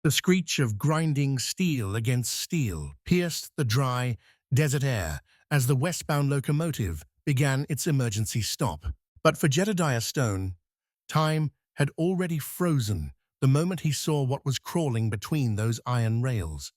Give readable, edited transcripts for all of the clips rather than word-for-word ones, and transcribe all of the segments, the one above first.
The screech of grinding steel against steel pierced the dry, desert air as the westbound locomotive began its emergency stop. But for Jedediah Stone, time had already frozen the moment he saw what was crawling between those iron rails.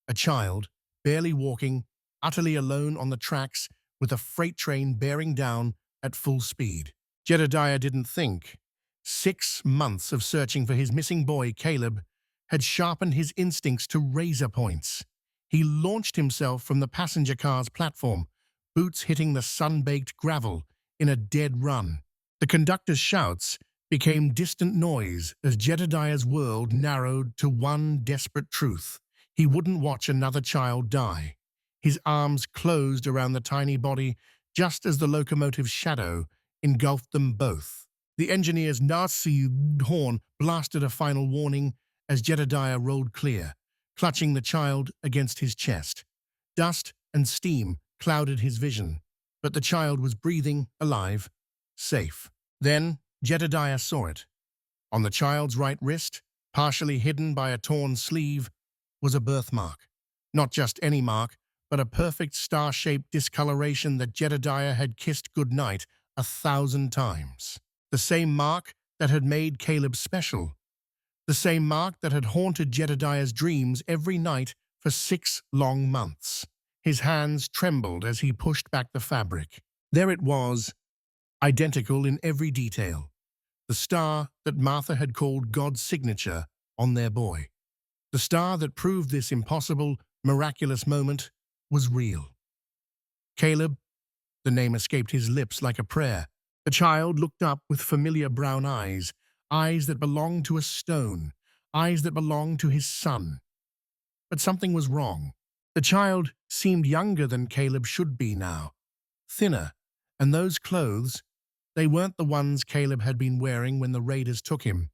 A child, barely walking, utterly alone on the tracks with a freight train bearing down at full speed. Jedediah didn't think. 6 months of searching for his missing boy, Caleb, had sharpened his instincts to razor points. He launched himself from the passenger car's platform, boots hitting the sun-baked gravel in a dead run. The conductor's shouts became distant noise as Jedediah's world narrowed to one desperate truth. He wouldn't watch another child die. His arms closed around the tiny body just as the locomotive's shadow engulfed them both. The engineer's Nazi horn blasted a final warning as Jedediah rolled clear, clutching the child against his chest. Dust and steam clouded his vision, but the child was breathing, alive, safe. Then Jedediah saw it. On the child's right wrist, partially hidden by a torn sleeve, was a birthmark. Not just any mark, but a perfect star-shaped discoloration that Jedediah had kissed goodnight 1,000 times. The same mark that had made Caleb special. The same mark that had haunted Jedediah's dreams every night for 6 long months. His hands trembled as he pushed back the fabric. There it was, identical in every detail. The star that Martha had called God's signature on their boy. The star that proved this impossible, miraculous moment was real. Caleb, the name escaped his lips like a prayer. The child looked up with familiar brown eyes, eyes that belonged to a stone, eyes that belonged to his son. But something was wrong. The child seemed younger than Caleb should be now, thinner, and those clothes, they weren't the ones Caleb had been wearing when the raiders took him.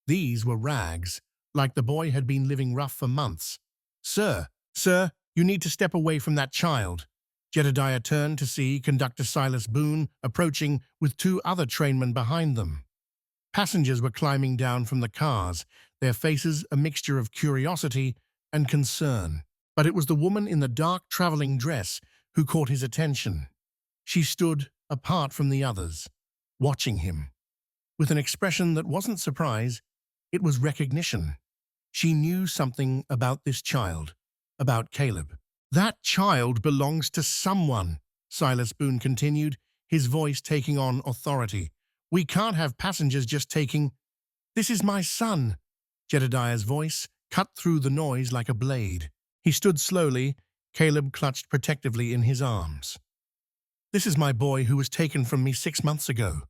These were rags, like the boy had been living rough for months. Sir, you need to step away from that child." Jedediah turned to see Conductor Silas Boone approaching with 2 other trainmen behind them. Passengers were climbing down from the cars, their faces a mixture of curiosity and concern. But it was the woman in the dark traveling dress who caught his attention. She stood apart from the others, watching him. With an expression that wasn't surprise, it was recognition. She knew something about this child, about Caleb. "That child belongs to someone," Silas Boone continued, his voice taking on authority. "We can't have passengers just taking—" "This is my son," Jedediah's voice cut through the noise like a blade. He stood slowly, Caleb clutched protectively in his arms. "This is my boy who was taken from me 6 months ago."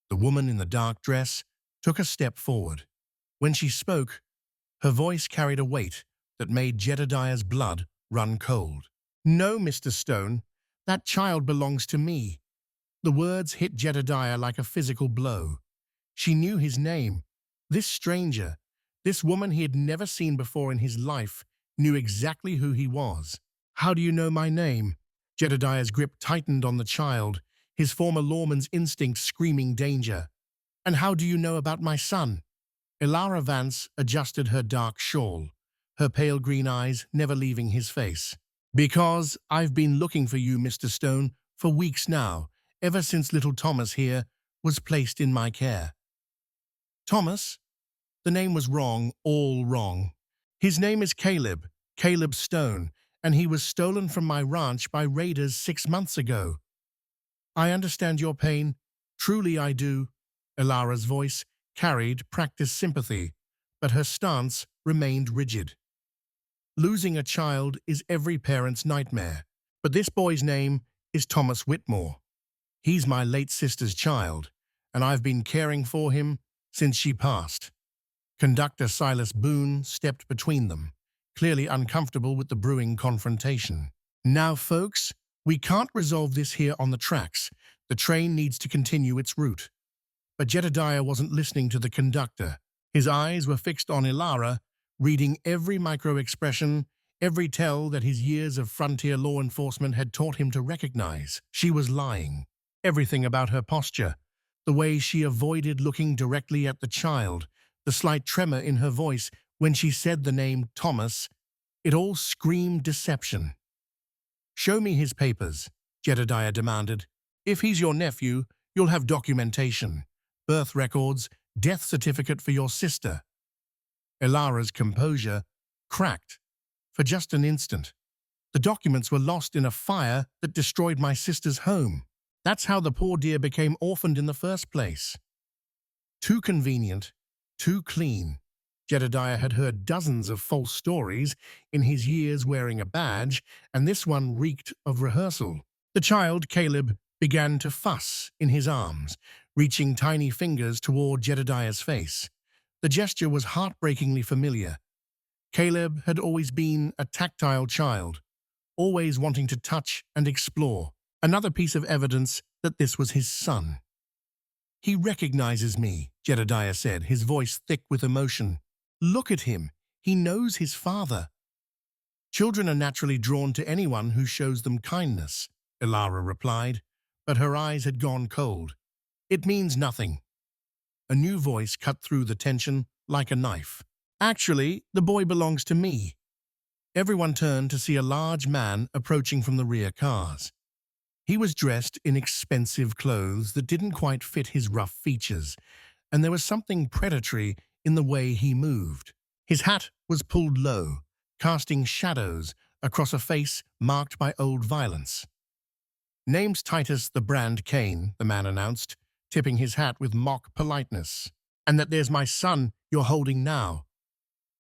The woman in the dark dress took a step forward. When she spoke, her voice carried a weight that made Jedediah's blood run cold. "No, Mr. Stone, that child belongs to me." The words hit Jedediah like a physical blow. She knew his name. This stranger, this woman he had never seen before in his life, knew exactly who he was. "How do you know my name?" Jedediah's grip tightened on the child, his former lawman's instinct screaming danger. "And how do you know about my son?" Elara Vance adjusted her dark shawl, her pale green eyes never leaving his face. "Because I've been looking for you, Mr. Stone, for weeks now, ever since little Thomas here was placed in my care." "Thomas?" The name was wrong, all wrong. "His name is Caleb Stone, and he was stolen from my ranch by raiders 6 months ago." "I understand your pain. Truly I do." Elara's voice carried practiced sympathy, but her stance remained rigid. "Losing a child is every parent's nightmare, but this boy's name is Thomas Whitmore. He's my late sister's child, and I've been caring for him since she passed." Conductor Silas Boone stepped between them, clearly uncomfortable with the brewing confrontation. "Now, folks, we can't resolve this here on the tracks. The train needs to continue its route." But Jedediah wasn't listening to the conductor. His eyes were fixed on Elara, reading every micro-expression, every tell that his years of frontier law enforcement had taught him to recognize. She was lying. Everything about her posture, the way she avoided looking directly at the child, the slight tremor in her voice When she said the name Thomas, it all screamed deception. "Show me his papers," Jedediah demanded. "If he's your nephew, you'll have documentation, birth records, death certificate for your sister." Elara's composure cracked for just an instant. "The documents were lost in a fire that destroyed my sister's home. That's how the poor dear became orphaned in the first place." Too convenient, too clean. Jedediah had heard dozens of false stories in his years wearing a badge, and this one reeked of rehearsal. The child, Caleb, began to fuss in his arms, reaching tiny fingers toward Jedediah's face. The gesture was heartbreakingly familiar. Caleb had always been a tactile child, always wanting to touch and explore. Another piece of evidence that this was his son. "He recognizes me," Jedediah said, his voice thick with emotion. "Look at him. He knows his father." "Children are naturally drawn to anyone who shows them kindness," Elara replied, but her eyes had gone cold. "It means nothing." A new voice cut through the tension like a knife. "Actually, the boy belongs to me." Everyone turned to see a large man approaching from the rear cars. He was dressed in expensive clothes that didn't quite fit his rough features, and there was something predatory in the way he moved. His hat was pulled low, casting shadows across a face marked by old violence. "Name's Titus the Brand Kane," the man announced, tipping his hat with mock politeness. "And that there's my son you're holding now."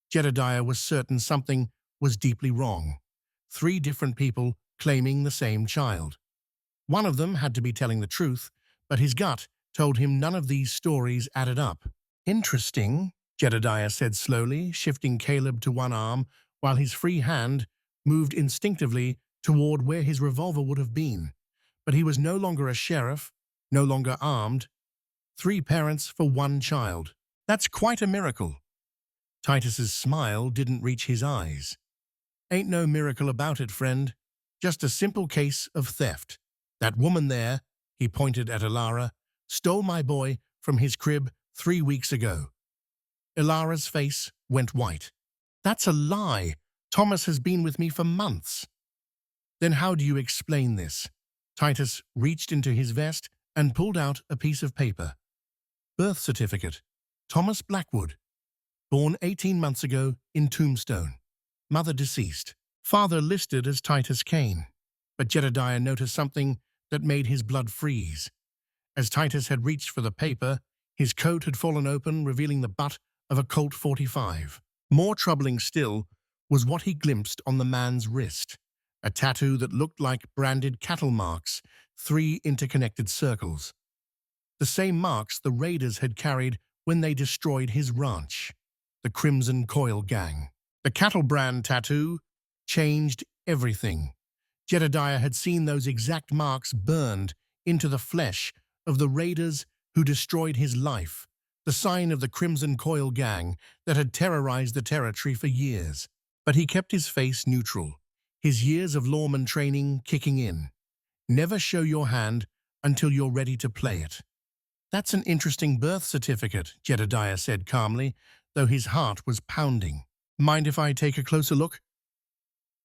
Jedediah was certain something was deeply wrong. 3 different people claiming the same child. One of them had to be telling the truth, but his gut told him none of these stories added up. "Interesting," Jedediah said slowly, shifting Caleb to one arm while his free hand moved instinctively toward where his revolver would have been. But he was no longer a sheriff, no longer armed. 3 parents for 1 child. That's quite a miracle. Titus's smile didn't reach his eyes. "Ain't no miracle about it, friend. Just a simple case of theft. That woman there," he pointed at Elara, "stole my boy from his crib 3 weeks ago." Elara's face went white. "That's a lie. Thomas has been with me for months." "Then how do you explain this?" Titus reached into his vest and pulled out a piece of paper. "Birth certificate. Thomas Blackwood. Born 18 months ago in Tombstone. Mother deceased. Father listed as Titus Kane." But Jedediah noticed something that made his blood freeze. As Titus had reached for the paper, his coat had fallen open, revealing the butt of a Colt .45. More troubling still was what he glimpsed on the man's wrist, a tattoo that looked like branded cattle marks, 3 interconnected circles. The same marks the raiders had carried when they destroyed his ranch, the Crimson Coil Gang. The cattle brand tattoo changed everything. Jedediah had seen those exact marks burned into the flesh of the raiders who destroyed his life, the sign of the Crimson Coil Gang that had terrorized the territory for years. But he kept his face neutral, his years of lawman training kicking in. Never show your hand until you're ready to play it. "That's an interesting birth certificate," Jedediah said calmly, though his heart was pounding. "Mind if I take a closer look?"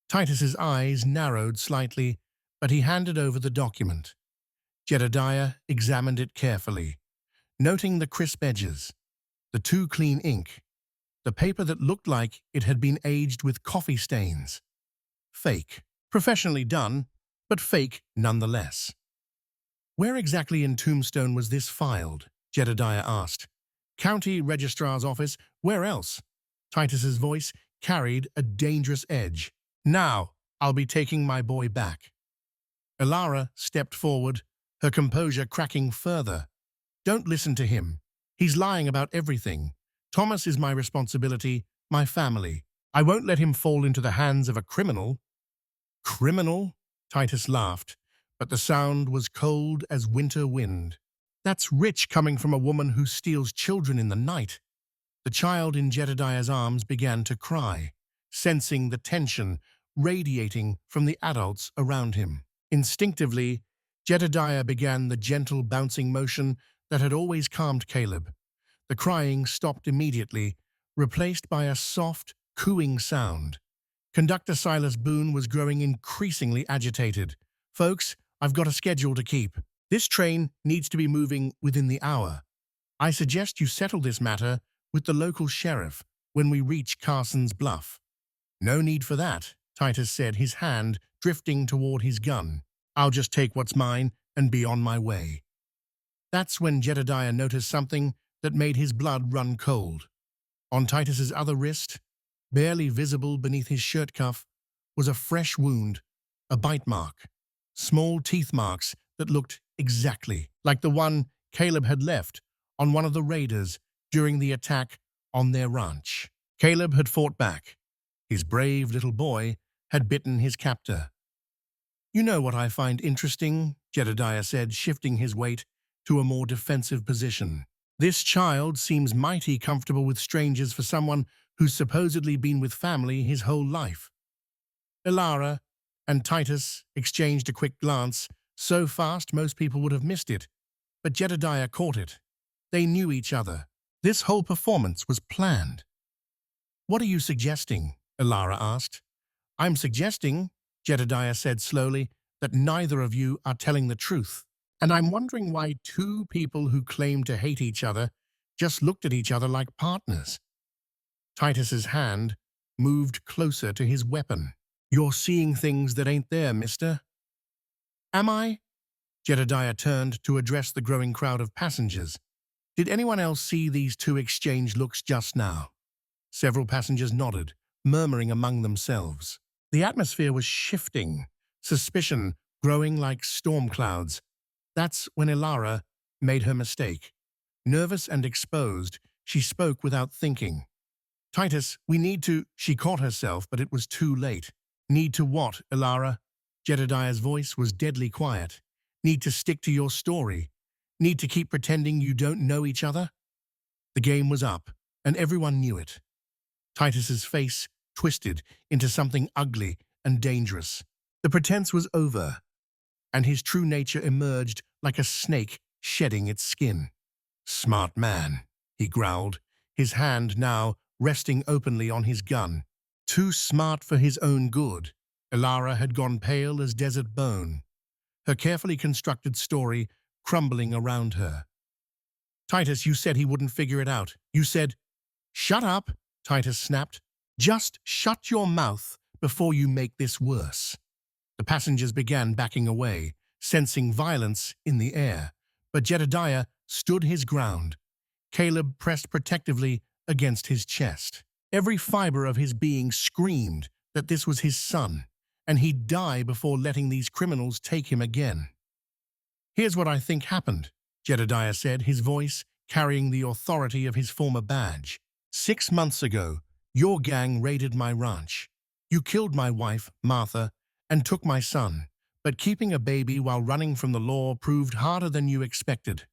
Titus's eyes narrowed slightly, but he handed over the document. Jedediah examined it carefully, noting the crisp edges, the too clean ink, the paper that looked like it had been aged with coffee stains. Fake. Professionally done, but fake nonetheless. "Where exactly in Tombstone was this filed?" Jedediah asked. "County Registrar's Office. Where else?" Titus's voice carried a dangerous edge. "Now, I'll be taking my boy back." Elara stepped forward, her composure cracking further. "Don't listen to him. He's lying about everything. Thomas is my responsibility, my family. I won't let him fall into the hands of a criminal." "Criminal?" Titus laughed, but the sound was cold as winter wind. "That's rich coming from a woman who steals children in the night." The child in Jedediah's arms began to cry, sensing the tension radiating from the adults around him. Instinctively, Jedediah began the gentle bouncing motion that had always calmed Caleb. The crying stopped immediately, replaced by a soft, cooing sound. Conductor Silas Boone was growing increasingly agitated. "Folks, I've got a schedule to keep. This train needs to be moving within the hour. I suggest you settle this matter with the local sheriff when we reach Carson's Bluff." "No need for that," Titus said, his hand drifting toward his gun. "I'll just take what's mine and be on my way." That's when Jedediah noticed something that made his blood run cold. On Titus's other wrist, barely visible beneath his shirt cuff, was a fresh wound, a bite mark, small teeth marks that looked exactly like the one Caleb had left on one of the raiders during the attack on their ranch. Caleb had fought back. His brave little boy had bitten his captor. "You know what I find interesting," Jedediah said, shifting his weight to a more defensive position. "This child seems mighty comfortable with strangers for someone who's supposedly been with family his whole life." Ilara and Titus exchanged a quick glance, so fast most people would have missed it, but Jedediah caught it. They knew each other. This whole performance was planned. "What are you suggesting?" Ilara asked. "I'm suggesting," Jedediah said slowly, "that neither of you are telling the truth. And I'm wondering why two people who claim to hate each other just looked at each other like partners." Titus's hand moved closer to his weapon. "You're seeing things that ain't there, mister." "Am I?" Jedediah turned to address the growing crowd of passengers. "Did anyone else see these two exchange looks just now?" Several passengers nodded, murmuring among themselves. The atmosphere was shifting, suspicion growing like storm clouds. That's when Ilara made her mistake. Nervous and exposed, she spoke without thinking. "Titus, we need to—" She caught herself, but it was too late. "Need to what, Ilara?" Jedediah's voice was deadly quiet. "Need to stick to your story? Need to keep pretending you don't know each other?" The game was up, and everyone knew it. Titus's face twisted into something ugly and dangerous. The pretense was over, and his true nature emerged like a snake shedding its skin. "Smart man," he growled, his hand now resting openly on his gun. Too smart for his own good. Ilara had gone pale as desert bone, her carefully constructed story crumbling around her. "Titus, you said he wouldn't figure it out. You said—" "Shut up," Titus snapped. "Just shut your mouth before you make this worse." The passengers began backing away, sensing violence in the air, but Jedediah stood his ground. Caleb pressed protectively against his chest. Every fiber of his being screamed that this was his son, and he'd die before letting these criminals take him again. "Here's what I think happened," Jedediah said, his voice carrying the authority of his former badge. "6 months ago, your gang raided my ranch. You killed my wife, Martha, and took my son, but keeping a baby while running from the law proved harder than you expected."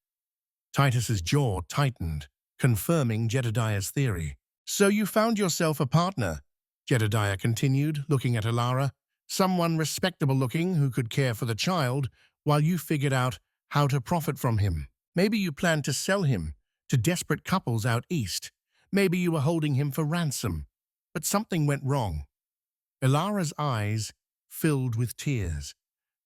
Titus's jaw tightened, confirming Jedediah's theory. "So you found yourself a partner," Jedediah continued, looking at Ilara, "someone respectable-looking who could care for the child while you figured out how to profit from him. Maybe you planned to sell him to desperate couples out east. Maybe you were holding him for ransom. But something went wrong." Ilara's eyes filled with tears,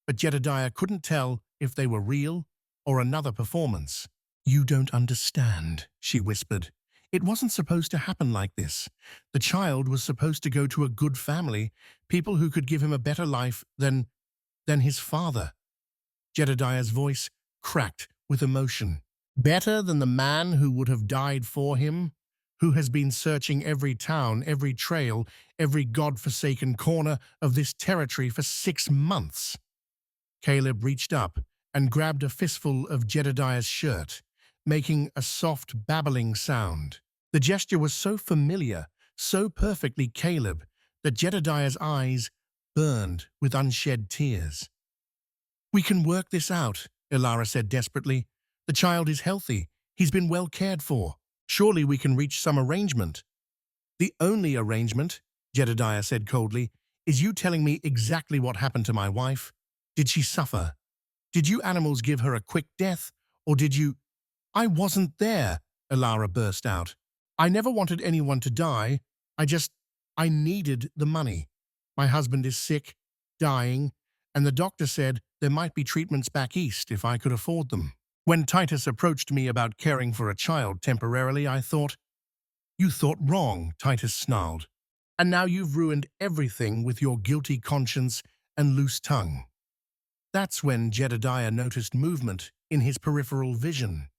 but Jedediah couldn't tell if they were real or another performance. "You don't understand," she whispered. "It wasn't supposed to happen like this. The child was supposed to go to a good family, people who could give him a better life than his father." Jedediah's voice cracked with emotion. "Better than the man who would have died for him, who has been searching every town, every trail, every godforsaken corner of this territory for 6 months." Caleb reached up and grabbed a fistful of Jedediah's shirt, making a soft, babbling sound. The gesture was so familiar, so perfectly Caleb, that Jedediah's eyes burned with unshed tears. "We can work this out," Ilara said desperately. "The child is healthy. He's been well cared for. Surely we can reach some arrangement." "The only arrangement," Jedediah said coldly, "is you telling me exactly what happened to my wife. Did she suffer? Did you animals give her a quick death, or did you—" "I wasn't there," Ilara burst out. I never wanted anyone to die. I needed the money. My husband is sick, dying, and the doctor said there might be treatments back east if I could afford them. When Titus approached me about caring for a child temporarily, I thought, "You thought wrong," Titus snarled. "And now you've ruined everything with your guilty conscience and loose tongue." That's when Jedediah noticed movement in his peripheral vision.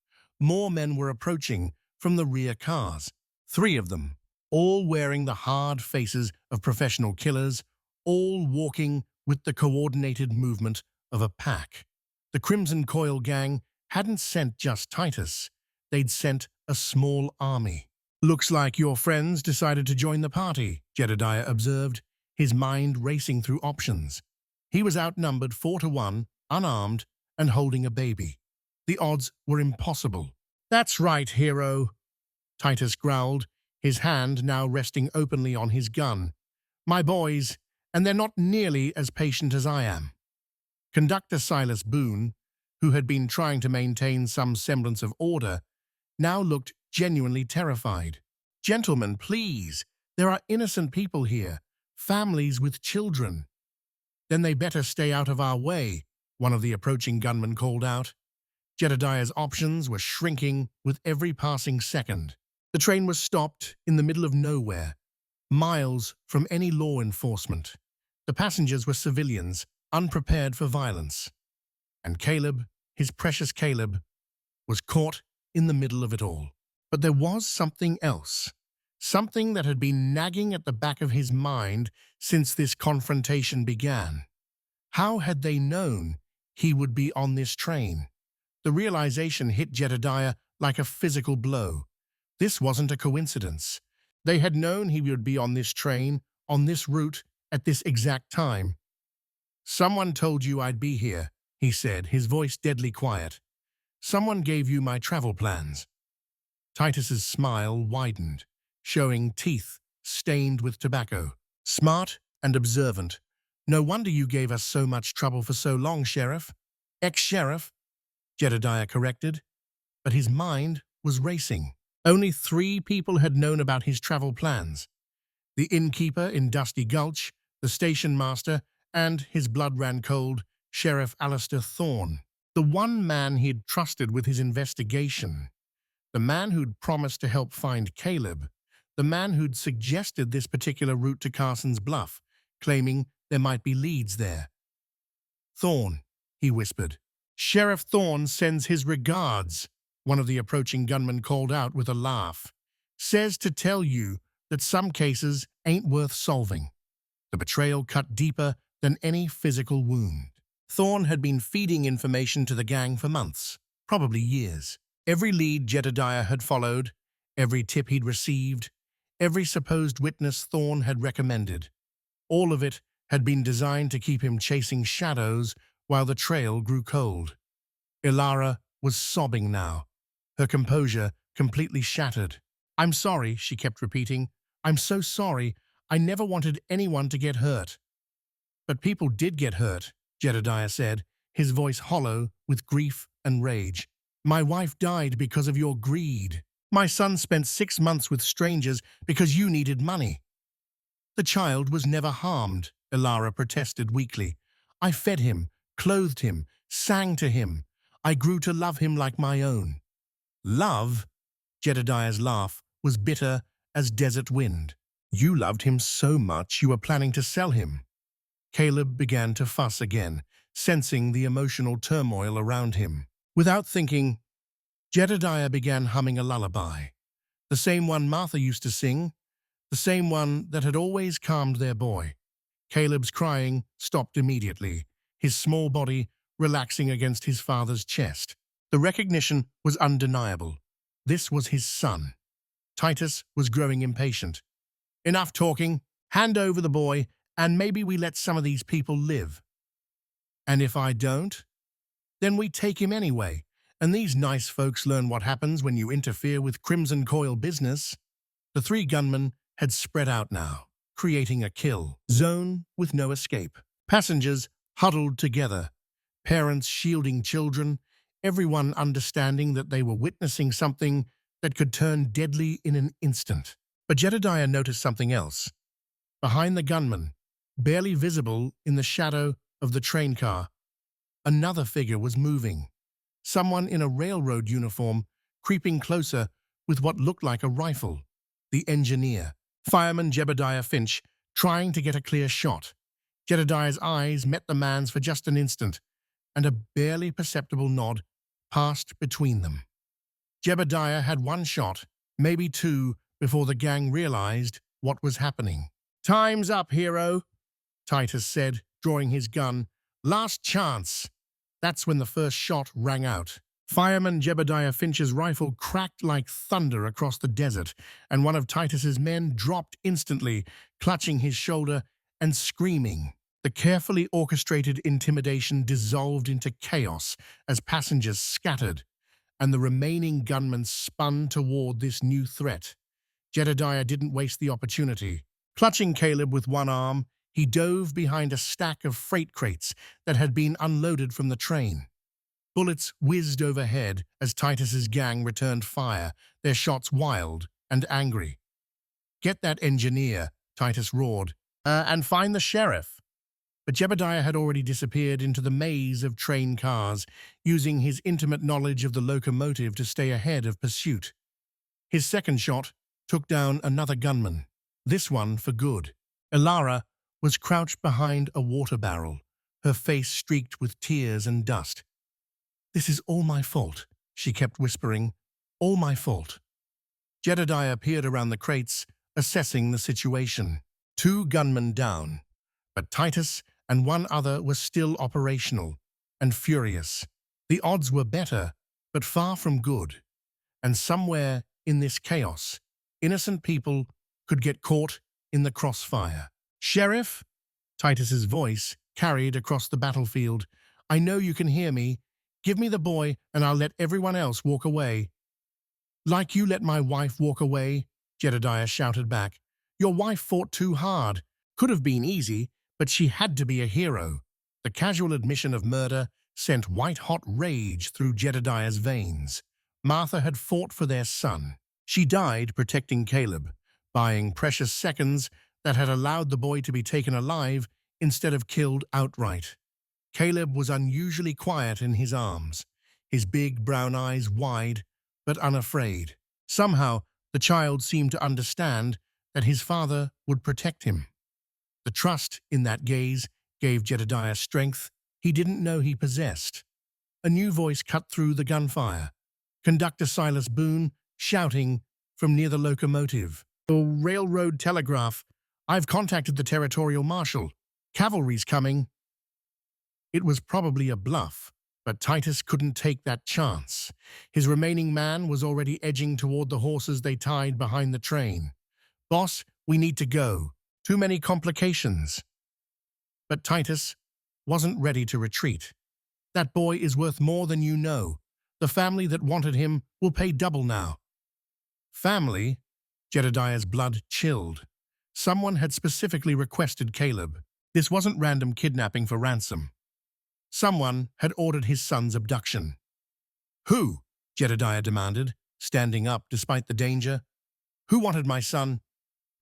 More men were approaching from the rear cars. 3 of them, all wearing the hard faces of professional killers, all walking with the coordinated movement of a pack. The Crimson Coil gang hadn't sent just Titus. They'd sent a small army. "Looks like your friends decided to join the party," Jedediah observed, his mind racing through options. He was outnumbered 4-1, unarmed, and holding a baby. The odds were impossible. "That's right, hero," Titus growled, his hand now resting openly on his gun. "My boys, and they're not nearly as patient as I am." Conductor Silas Boone, who had been trying to maintain some semblance of order, now looked genuinely terrified. "Gentlemen, please, there are innocent people here, families with children." "Then they better stay out of our way," one of the approaching gunmen called out. Jedediah's options were shrinking with every passing second. The train was stopped in the middle of nowhere, miles from any law enforcement. The passengers were civilians, unprepared for violence. And Caleb, his precious Caleb, was caught in the middle of it all. But there was something else, something that had been nagging at the back of his mind since this confrontation began. How had they known he would be on this train? The realization hit Jedediah like a physical blow. This wasn't a coincidence. They had known he would be on this train, on this route, at this exact time. "Someone told you I'd be here," he said, his voice deadly quiet. "Someone gave you my travel plans." Titus's smile widened, showing teeth stained with tobacco. "Smart and observant. No wonder you gave us so much trouble for so long, Sheriff." "Ex-sheriff," Jedediah corrected, but his mind was racing. Only 3 people had known about his travel plans: the innkeeper in Dusty Gulch, the station master, and his blood ran cold, Sheriff Alistair Thorne. The one man he'd trusted with his investigation. The man who'd promised to help find Caleb. The man who'd suggested this particular route to Carson's Bluff, claiming there might be leads there. "Thorne," he whispered. "Sheriff Thorne sends his regards," one of the approaching gunmen called out with a laugh. "Says to tell you that some cases ain't worth solving." The betrayal cut deeper than any physical wound. Thorne had been feeding information to the gang for months, probably years. Every lead Jedediah had followed, every tip he'd received, every supposed witness Thorne had recommended. All of it had been designed to keep him chasing shadows while the trail grew cold. Ilara was sobbing now, her composure completely shattered. "I'm sorry," she kept repeating. "I'm so sorry. I never wanted anyone to get hurt." "But people did get hurt," Jedediah said, his voice hollow with grief and rage. "My wife died because of your greed. My son spent 6 months with strangers because you needed money." "The child was never harmed," Ilara protested weakly. "I fed him, clothed him, sang to him. I grew to love him like my own." "Love?" Jedediah's laugh was bitter as desert wind. "You loved him so much you were planning to sell him." Caleb began to fuss again, sensing the emotional turmoil around him. Without thinking, Jedediah began humming a lullaby, the same one Martha used to sing, the same one that had always calmed their boy. Caleb's crying stopped immediately, his small body relaxing against his father's chest. The recognition was undeniable. This was his son. Titus was growing impatient. "Enough talking. Hand over the boy, and maybe we let some of these people live." "And if I don't? Then we take him anyway, and these nice folks learn what happens when you interfere with Crimson Coil business." The 3 gunmen had spread out now, creating a kill zone with no escape. Passengers huddled together, parents shielding children, everyone understanding that they were witnessing something that could turn deadly in an instant. But Jedediah noticed something else. Behind the gunman, barely visible in the shadow of the train car, another figure was moving. Someone in a railroad uniform, creeping closer with what looked like a rifle. The engineer, fireman Jebediah Finch, trying to get a clear shot. Jedediah's eyes met the man's for just an instant, and a barely perceptible nod passed between them. Jebediah had one shot, maybe two, before the gang realized what was happening. "Time's up, hero," Titus said, drawing his gun. "Last chance." That's when the first shot rang out. Fireman Jebediah Finch's rifle cracked like thunder across the desert, and one of Titus's men dropped instantly, clutching his shoulder and screaming. The carefully orchestrated intimidation dissolved into chaos as passengers scattered, and the remaining gunmen spun toward this new threat. Jedediah didn't waste the opportunity. Clutching Caleb with one arm, he dove behind a stack of freight crates that had been unloaded from the train. Bullets whizzed overhead as Titus's gang returned fire, their shots wild and angry. "Get that engineer," Titus roared, "and find the sheriff." But Jebediah had already disappeared into the maze of train cars, using his intimate knowledge of the locomotive to stay ahead of pursuit. His second shot took down another gunman, this one for good. Elara was crouched behind a water barrel, her face streaked with tears and dust. "This is all my fault," she kept whispering. "All my fault." Jedediah peered around the crates, assessing the situation. 2 gunmen down, but Titus and one other were still operational and furious. The odds were better, but far from good. And somewhere in this chaos, innocent people could get caught in the crossfire. "Sheriff," Titus's voice carried across the battlefield, "I know you can hear me. Give me the boy and I'll let everyone else walk away." "Like you let my wife walk away," Jedediah shouted back. "Your wife fought too hard. Could have been easy, but she had to be a hero." The casual admission of murder sent white-hot rage through Jedediah's veins. Martha had fought for their son. She died protecting Caleb, buying precious seconds that had allowed the boy to be taken alive instead of killed outright. Caleb was unusually quiet in his arms, his big brown eyes wide but unafraid. Somehow, the child seemed to understand that his father would protect him. The trust in that gaze gave Jedediah strength he didn't know he possessed. A new voice cut through the gunfire. Conductor Silas Boone shouting from near the locomotive. "The railroad telegraph. I've contacted the territorial marshal. Cavalry's coming." It was probably a bluff, but Titus couldn't take that chance. His remaining man was already edging toward the horses they tied behind the train. "Boss, we need to go. Too many complications." But Titus wasn't ready to retreat. "That boy is worth more than you know. The family that wanted him will pay double now." Family? Jedediah's blood chilled. Someone had specifically requested Caleb. This wasn't random kidnapping for ransom. Someone had ordered his son's abduction. "Who?" Jedediah demanded, standing up despite the danger. "Who wanted my son?"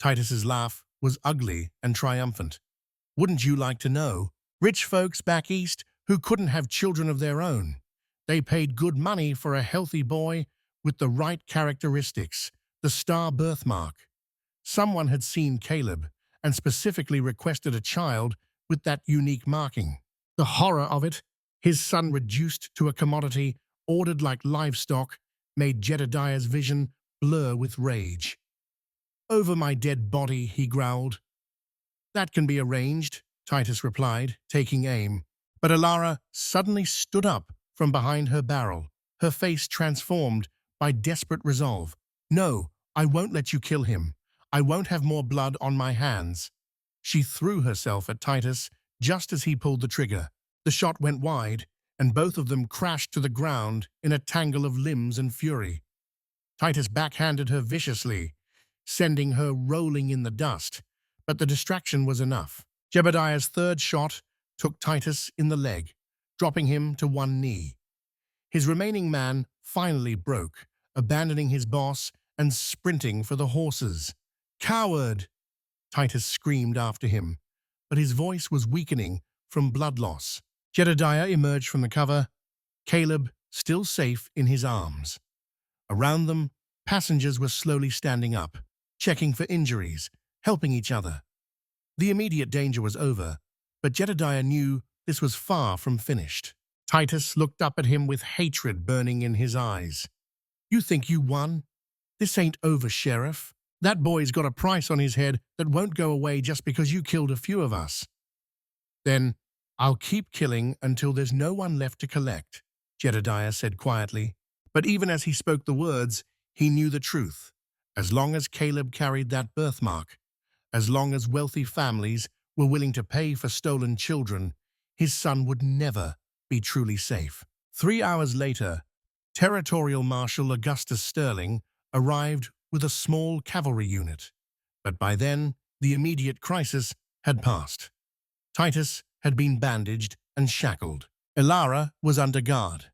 Titus's laugh was ugly and triumphant. "Wouldn't you like to know? Rich folks back east who couldn't have children of their own. They paid good money for a healthy boy with the right characteristics, the star birthmark. Someone had seen Caleb and specifically requested a child with that unique marking. The horror of it, his son reduced to a commodity, ordered like livestock, made Jedediah's vision blur with rage. "Over my dead body," he growled. "That can be arranged," Titus replied, taking aim. But Elara suddenly stood up from behind her barrel, her face transformed by desperate resolve. "No, I won't let you kill him. I won't have more blood on my hands." She threw herself at Titus just as he pulled the trigger. The shot went wide, and both of them crashed to the ground in a tangle of limbs and fury. Titus backhanded her viciously, sending her rolling in the dust, but the distraction was enough. Jebediah's third shot took Titus in the leg, dropping him to one knee. His remaining man finally broke, abandoning his boss and sprinting for the horses. "Coward!" Titus screamed after him, but his voice was weakening from blood loss. Jedediah emerged from the cover, Caleb still safe in his arms. Around them, passengers were slowly standing up, checking for injuries, helping each other. The immediate danger was over, but Jedediah knew this was far from finished. Titus looked up at him with hatred burning in his eyes. "You think you won? This ain't over, Sheriff. That boy's got a price on his head that won't go away just because you killed a few of us." "Then I'll keep killing until there's no one left to collect," Jedediah said quietly. But even as he spoke the words, he knew the truth. As long as Caleb carried that birthmark, as long as wealthy families were willing to pay for stolen children, his son would never be truly safe. 3 hours later, Territorial Marshal Augustus Sterling arrived with a small cavalry unit. But by then, the immediate crisis had passed. Titus had been bandaged and shackled. Elara was under guard,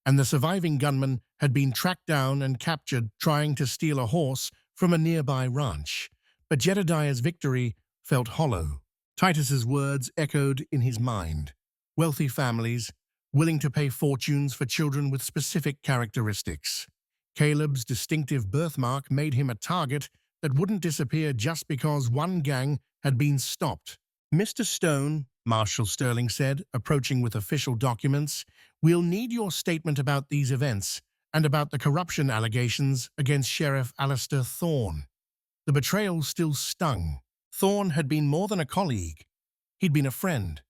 and the surviving gunman had been tracked down and captured trying to steal a horse from a nearby ranch. But Jedediah's victory felt hollow. Titus's words echoed in his mind. Wealthy families, willing to pay fortunes for children with specific characteristics. Caleb's distinctive birthmark made him a target that wouldn't disappear just because one gang had been stopped. "Mr. Stone," Marshal Sterling said, approaching with official documents, "we'll need your statement about these events and about the corruption allegations against Sheriff Alistair Thorne." The betrayal still stung. Thorne had been more than a colleague. He'd been a friend,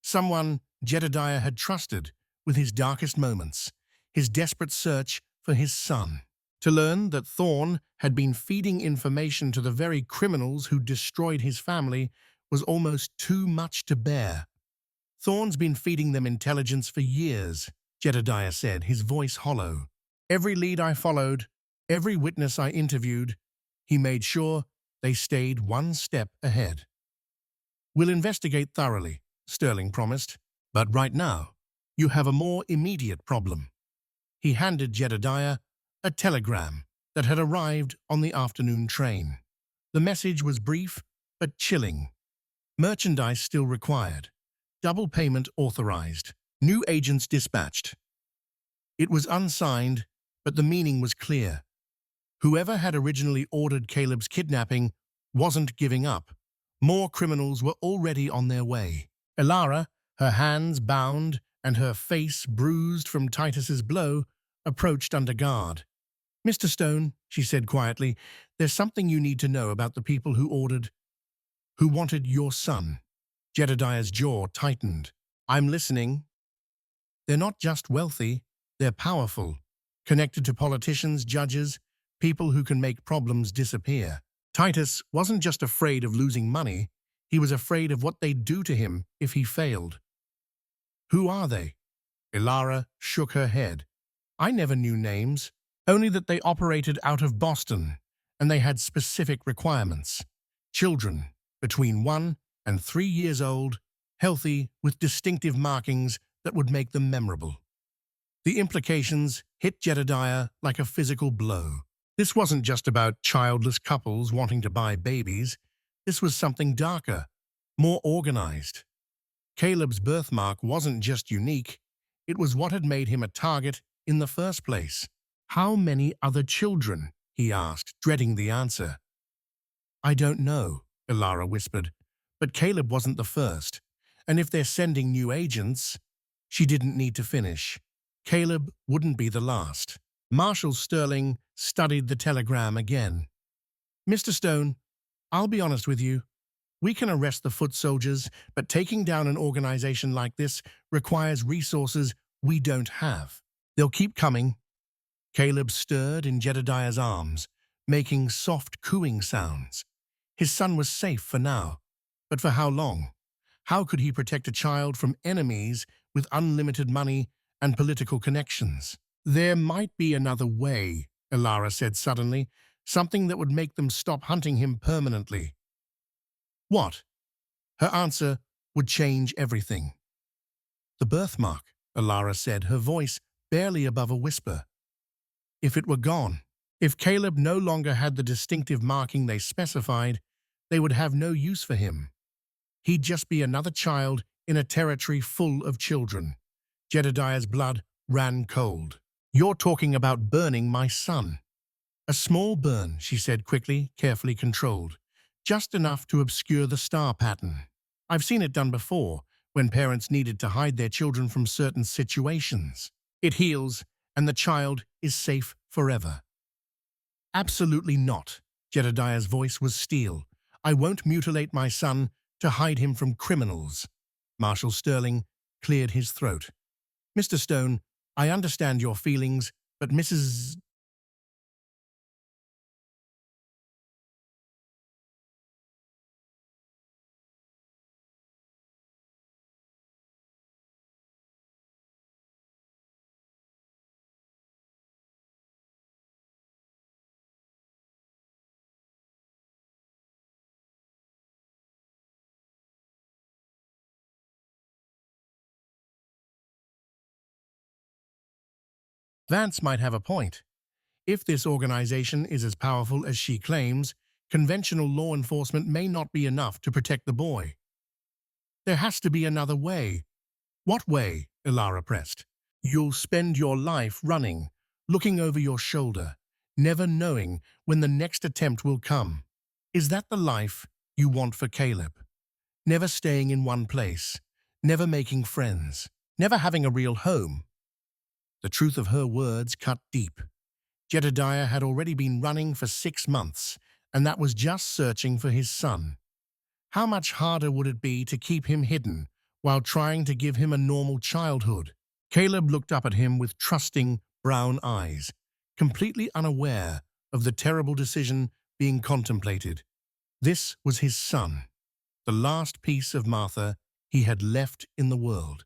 someone Jedediah had trusted with his darkest moments, his desperate search for his son. To learn that Thorne had been feeding information to the very criminals who destroyed his family was almost too much to bear. "Thorne's been feeding them intelligence for years," Jedediah said, his voice hollow. "Every lead I followed, every witness I interviewed, he made sure they stayed one step ahead." "We'll investigate thoroughly," Sterling promised. "But right now, you have a more immediate problem." He handed Jedediah a telegram that had arrived on the afternoon train. The message was brief but chilling. Merchandise still required. Double payment authorized. New agents dispatched. It was unsigned, but the meaning was clear. Whoever had originally ordered Caleb's kidnapping wasn't giving up. More criminals were already on their way. Elara, her hands bound and her face bruised from Titus's blow, approached under guard. "Mr. Stone," she said quietly, "there's something you need to know about the people who wanted your son." Jedediah's jaw tightened. "I'm listening." "They're not just wealthy, they're powerful, connected to politicians, judges, people who can make problems disappear." Titus wasn't just afraid of losing money, he was afraid of what they'd do to him if he failed. "Who are they?" Elara shook her head. "I never knew names, only that they operated out of Boston, and they had specific requirements. Children between 1 and 3 years old, healthy, with distinctive markings that would make them memorable." The implications hit Jedediah like a physical blow. This wasn't just about childless couples wanting to buy babies. This was something darker, more organized. Caleb's birthmark wasn't just unique, it was what had made him a target in the first place. "How many other children?" he asked, dreading the answer. "I don't know," Elara whispered, "but Caleb wasn't the first. And if they're sending new agents—" She didn't need to finish. Caleb wouldn't be the last. Marshal Sterling studied the telegram again. "Mr. Stone, I'll be honest with you. We can arrest the foot soldiers, but taking down an organization like this requires resources we don't have. They'll keep coming." Caleb stirred in Jedediah's arms, making soft cooing sounds. His son was safe for now, but for how long? How could he protect a child from enemies with unlimited money and political connections? "There might be another way," Elara said suddenly, "something that would make them stop hunting him permanently." "What?" Her answer would change everything. "The birthmark," Elara said, her voice barely above a whisper. if it were gone. If Caleb no longer had the distinctive marking they specified, they would have no use for him. He'd just be another child in a territory full of children. Jedediah's blood ran cold. "You're talking about burning my son." "A small burn," she said quickly, carefully controlled. "Just enough to obscure the star pattern. I've seen it done before, when parents needed to hide their children from certain situations. It heals, and the child is safe forever." "Absolutely not." Jedediah's voice was steel. "I won't mutilate my son to hide him from criminals." Marshal Sterling cleared his throat. "Mr. Stone, I understand your feelings, but Mrs. Vance might have a point. If this organization is as powerful as she claims, conventional law enforcement may not be enough to protect the boy. There has to be another way." "What way?" Ilara pressed. "You'll spend your life running, looking over your shoulder, never knowing when the next attempt will come. Is that the life you want for Caleb? Never staying in one place, never making friends, never having a real home?" The truth of her words cut deep. Jedediah had already been running for 6 months, and that was just searching for his son. How much harder would it be to keep him hidden while trying to give him a normal childhood? Caleb looked up at him with trusting brown eyes, completely unaware of the terrible decision being contemplated. This was his son, the last piece of Martha he had left in the world.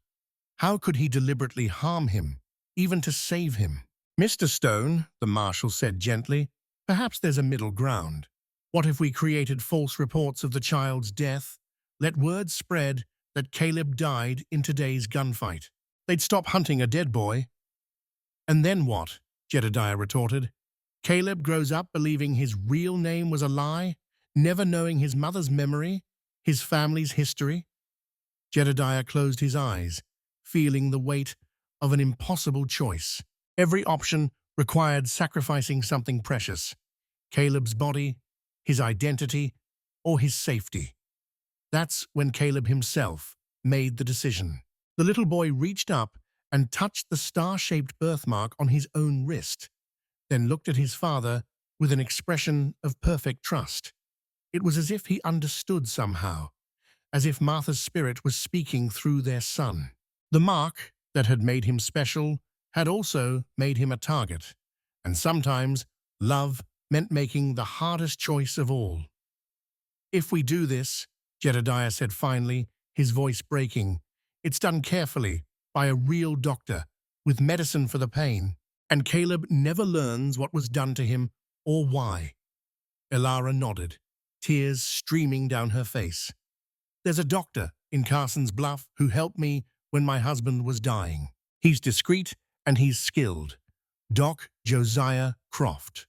How could he deliberately harm him, even to save him? "Mr. Stone," the marshal said gently, "perhaps there's a middle ground. What if we created false reports of the child's death? Let word spread that Caleb died in today's gunfight. They'd stop hunting a dead boy." "And then what?" Jedediah retorted. "Caleb grows up believing his real name was a lie, never knowing his mother's memory, his family's history." Jedediah closed his eyes, feeling the weight of an impossible choice. Every option required sacrificing something precious: Caleb's body, his identity, or his safety. That's when Caleb himself made the decision. The little boy reached up and touched the star-shaped birthmark on his own wrist, then looked at his father with an expression of perfect trust. It was as if he understood somehow, as if Martha's spirit was speaking through their son. The mark that had made him special had also made him a target, and sometimes love meant making the hardest choice of all. "If we do this," Jedediah said finally, his voice breaking, "it's done carefully, by a real doctor, with medicine for the pain, and Caleb never learns what was done to him or why." Ilara nodded, tears streaming down her face. "There's a doctor in Carson's Bluff who helped me when my husband was dying. He's discreet and he's skilled. Doc Josiah Croft."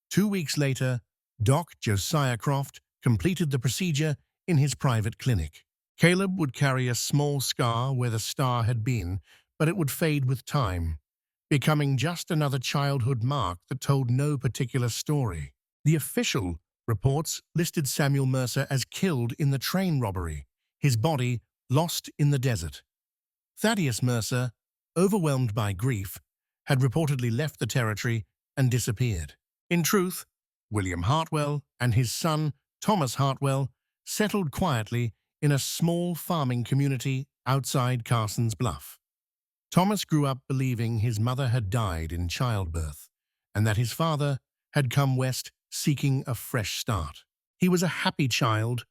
2 weeks later, Doc Josiah Croft completed the procedure in his private clinic. Caleb would carry a small scar where the star had been, but it would fade with time, becoming just another childhood mark that told no particular story. The official reports listed Samuel Mercer as killed in the train robbery, his body lost in the desert. Thaddeus Mercer, overwhelmed by grief, had reportedly left the territory and disappeared. In truth, William Hartwell and his son, Thomas Hartwell, settled quietly in a small farming community outside Carson's Bluff. Thomas grew up believing his mother had died in childbirth and that his father had come west seeking a fresh start. He was a happy child,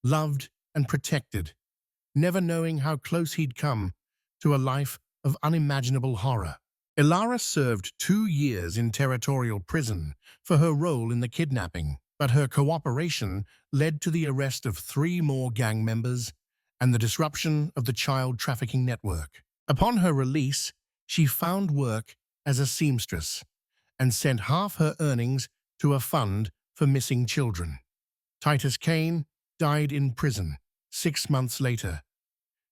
loved and protected, never knowing how close he'd come to a life of unimaginable horror. Ilara served 2 years in territorial prison for her role in the kidnapping, but her cooperation led to the arrest of 3 more gang members and the disruption of the child trafficking network. Upon her release, she found work as a seamstress, and sent half her earnings to a fund for missing children. Titus Kane died in prison 6 months later,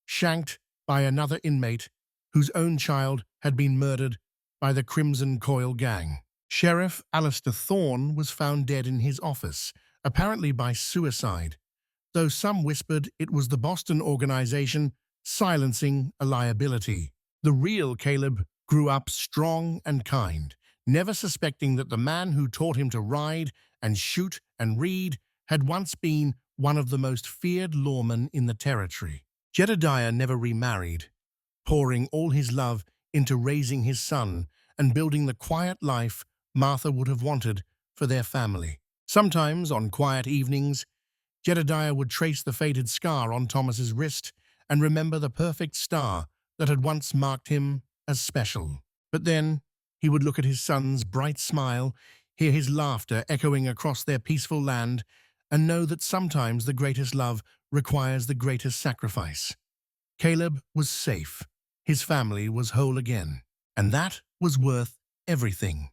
shanked by another inmate whose own child had been murdered by the Crimson Coil gang. Sheriff Alistair Thorne was found dead in his office, apparently by suicide, though some whispered it was the Boston organization silencing a liability. The real Caleb grew up strong and kind, never suspecting that the man who taught him to ride and shoot and read had once been one of the most feared lawmen in the territory. Jedediah never remarried, pouring all his love into raising his son and building the quiet life Martha would have wanted for their family. Sometimes, on quiet evenings, Jedediah would trace the faded scar on Thomas's wrist and remember the perfect star that had once marked him as special. But then he would look at his son's bright smile, hear his laughter echoing across their peaceful land, and know that sometimes the greatest love requires the greatest sacrifice. Caleb was safe. His family was whole again, and that was worth everything.